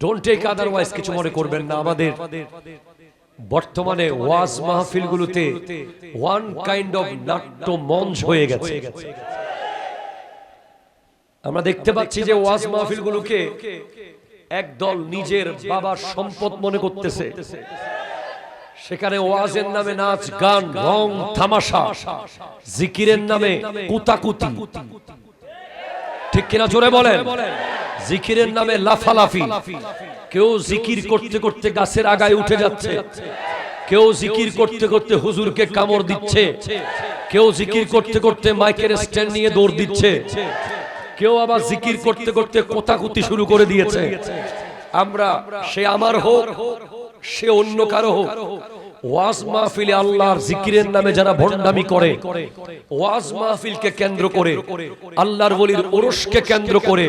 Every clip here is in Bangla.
ডোন্ট টেক আদারওয়াইজ, কিছু মনে করবেন না। আমাদের বর্তমানে ওয়াজ মাহফিলগুলোতে ওয়ান কাইন্ড অফ নাট্য মঞ্চ হয়ে গেছে। আমরা দেখতে পাচ্ছি যে ওয়াজ মাহফিলগুলোকে একদল নিজের বাবার সম্পদ মনে করতেছে। সেখানে ওয়াজের নামে নাচ গান, রং তামাশা, জিকিরের নামে কুতাকুতি, ঠিক কিনা জোরে বলেন? জিকিরের নামে লাফালাফি। কেউ জিকির করতে করতে গাছের আগায় উঠে যাচ্ছে, কেউ জিকির করতে করতে হুজুরকে কামড় দিচ্ছে, কেউ জিকির করতে করতে মাইকের স্ট্যান্ড নিয়ে দৌড় দিচ্ছে, কেউ আবার জিকির করতে করতে কোতাকুতি শুরু করে দিয়েছে। আমরা সে আমার হোক, সে অন্য কারো হোক, ওয়াজ মাহফিলে আল্লাহর জিকিরের নামে যারা ভণ্ডামি করে, ওয়াজ মাহফিলকে কেন্দ্র করে, আল্লাহর ওলির ওরসকে কেন্দ্র করে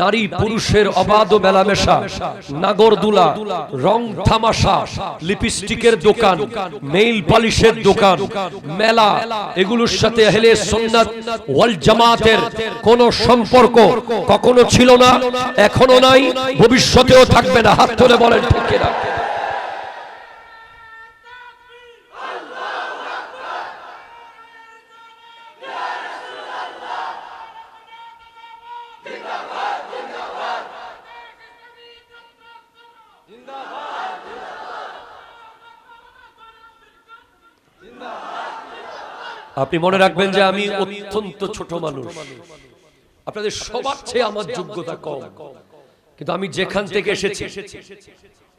নারী পুরুষের অবাধ মেলামেশা, নাগরদোলা, রং তামাশা, লিপস্টিকের দোকান, নেইল পলিশের দোকান, মেলা, এগুলোর সাথে আহলে সুন্নাত ওয়াল জামাতের কোন সম্পর্ক কখনো ছিল না, এখনো নাই, ভবিষ্যতেও থাকবে না। হাত তুলে বলেন ঠিক কিনা? আপনি মনে রাখবেন যে আমি অত্যন্ত ছোট মানুষ, আপনাদের সবার চেয়ে আমার যোগ্যতা কম, কিন্তু আমি যেখান থেকে এসেছি,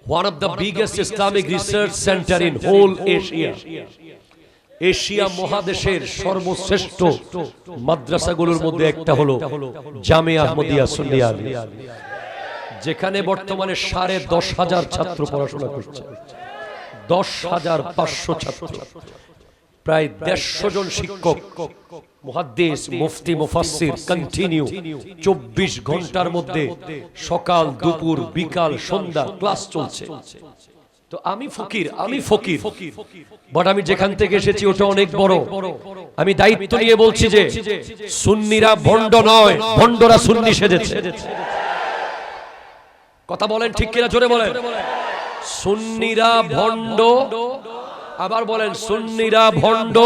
one of the biggest Islamic research center in whole Asia, Asia মহাদেশের সর্বশ্রেষ্ঠ মাদ্রাসাগুলোর মধ্যে একটা হলো জামিয়া আহমদিয়া সুন্নিয়া আলিয়া, যেখানে বর্তমানে 10,500 ছাত্র পড়াশোনা করছে, 10,500 ছাত্র, প্রায় 150 জন শিক্ষক, মুহাদ্দিস, মুফতি, মুফাসসির, কন্টিনিউ 24 ঘন্টার মধ্যে সকাল, দুপুর, বিকাল, সন্ধ্যা ক্লাস চলছে। তো আমি ফকির, বাট আমি যেখান থেকে এসেছি ওটা অনেক বড়। আমি দায়িত্ব নিয়ে বলছি যে সুন্নিরা ভণ্ড নয়, ভণ্ডরা সুন্নি সেজেছে। কথা বলেন ঠিক কিনা জোরে বলেন? সুন্নিরা ভণ্ড, আবার বলেন সুন্নিরা ভণ্ড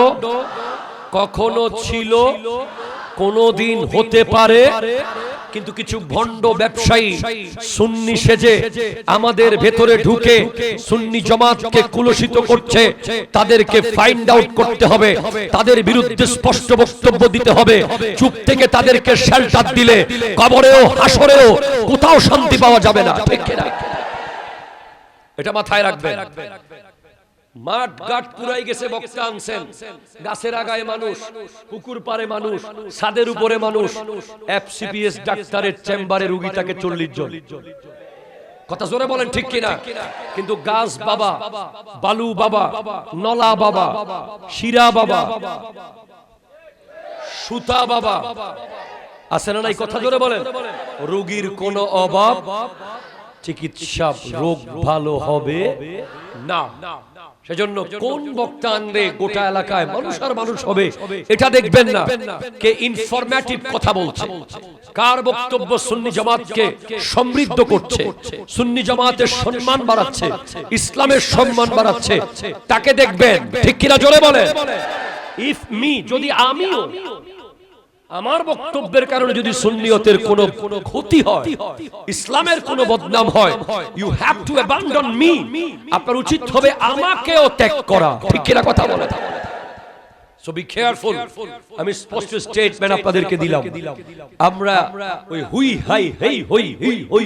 কখনো ছিল, কোনদিন হতে পারে, কিন্তু কিছু ভণ্ড ব্যবসায়ী সুন্নি সেজে আমাদের ভেতরে ঢুকে সুন্নি জামাতকে কুলসিত করছে। তাদেরকে ফাইন্ড আউট করতে হবে, তাদের বিরুদ্ধে স্পষ্ট বক্তব্য দিতে হবে। চুপ থেকে তাদেরকে শেল্টার দিলে কবরেও হাসরেও কোথাও শান্তি পাওয়া যাবে না, ঠিক কিনা? এটা মাথায় রাখবেন। মাঠ ঘাট পুরাই গেছে, বক্তা আনছেন, গাছের আগায় মানুষ, পুকুর পারে মানুষ, ছাদের উপরে মানুষ, এফসিপিএস ডাক্তারের চেম্বারে রোগী থাকে 40 জন। কথা জোরে বলেন ঠিক কিনা? কিন্তু গাছ বাবা, বালু বাবা, নলা বাবা, শিরা বাবা, সুতা বাবা আছে না নাই? কথা জোরে বলেন। রোগীর কোনো অভাব, চিকিৎসা, রোগ ভালো হবে না। সেজন্য কোন বক্তা আনলে গোটা এলাকায় মানুষ আর মানুষ হবে এটা দেখবেন না। কে ইনফরমেটিভ কথা বলছে, কার বক্তব্য সুন্নি জামাতকে সমৃদ্ধ করছে, সুন্নি জামাতের সম্মান বাড়াচ্ছে, ইসলামের সম্মান বাড়াচ্ছে, তাকে দেখবেন, ঠিক কিনা জোরে বলে? ইফ মি, যদি আমিও আমার বক্তব্যের কারণে যদি সুন্নিয়তের কোনো ক্ষতি হয়, ইসলামের কোনো বদনাম হয়, you have to abandon me. আপনার উচিত হবে আমাকেও ত্যাগ করা, ঠিক কিনা কথা বলে? So be careful. আমি স্পষ্ট স্টেটমেন্ট আপনাদেরকে দিলাম। আমরা ওই হুই হাই হেই হই হুই হই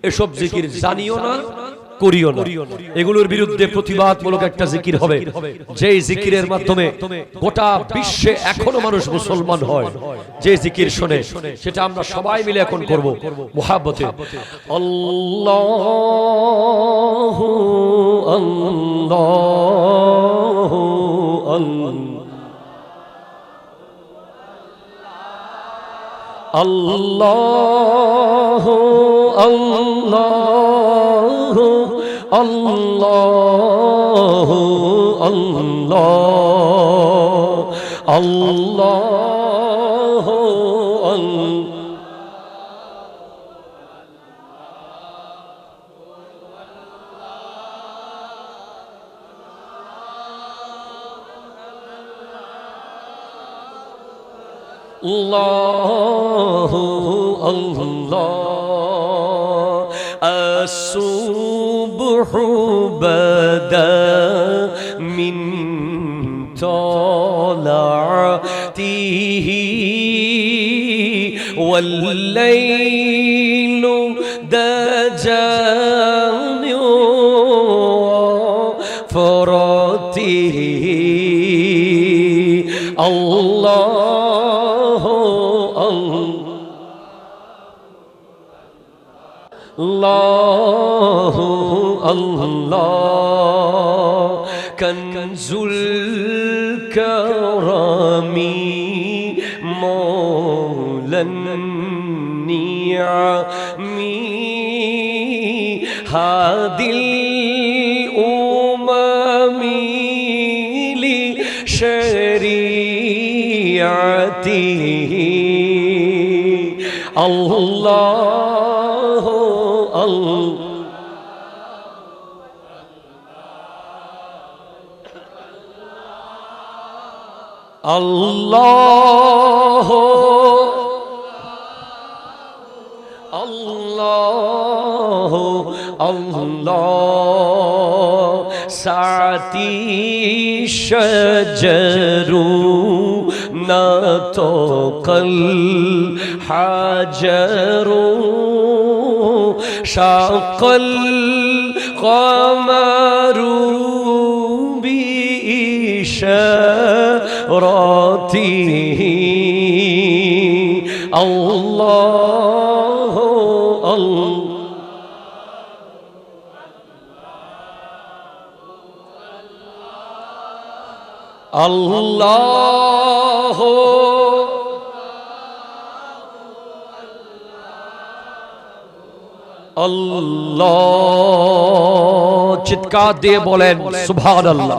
এসব জিকির জানিও না, করিও না। এগুলোর বিরুদ্ধে প্রতিবাদমূলক একটা জিকির হবে, যে জিকিরের মাধ্যমে গোটা বিশ্বে এখনো মানুষ মুসলমান হয়। যে জিকির শুনে সেটা আমরা সবাই মিলে এখন করব মুহাব্বতে। আল্লাহু আল্লাহু আল্লাহু আল্লাহু আল্লাহু আল্লাহু আল্লাহু আল্লাহু আল্লাহ আসুবহু বাদা মিন طلعته والليل دجى من فرته الله الله الله كنز الكرم مولى النعم هادي الأمم لشريعته الله الله الله الله الله ساعتي شجر نطق الحجر شق القمر بإشارته الله الله الله চিৎকার দিয়ে বলেন সুবহানাল্লাহ।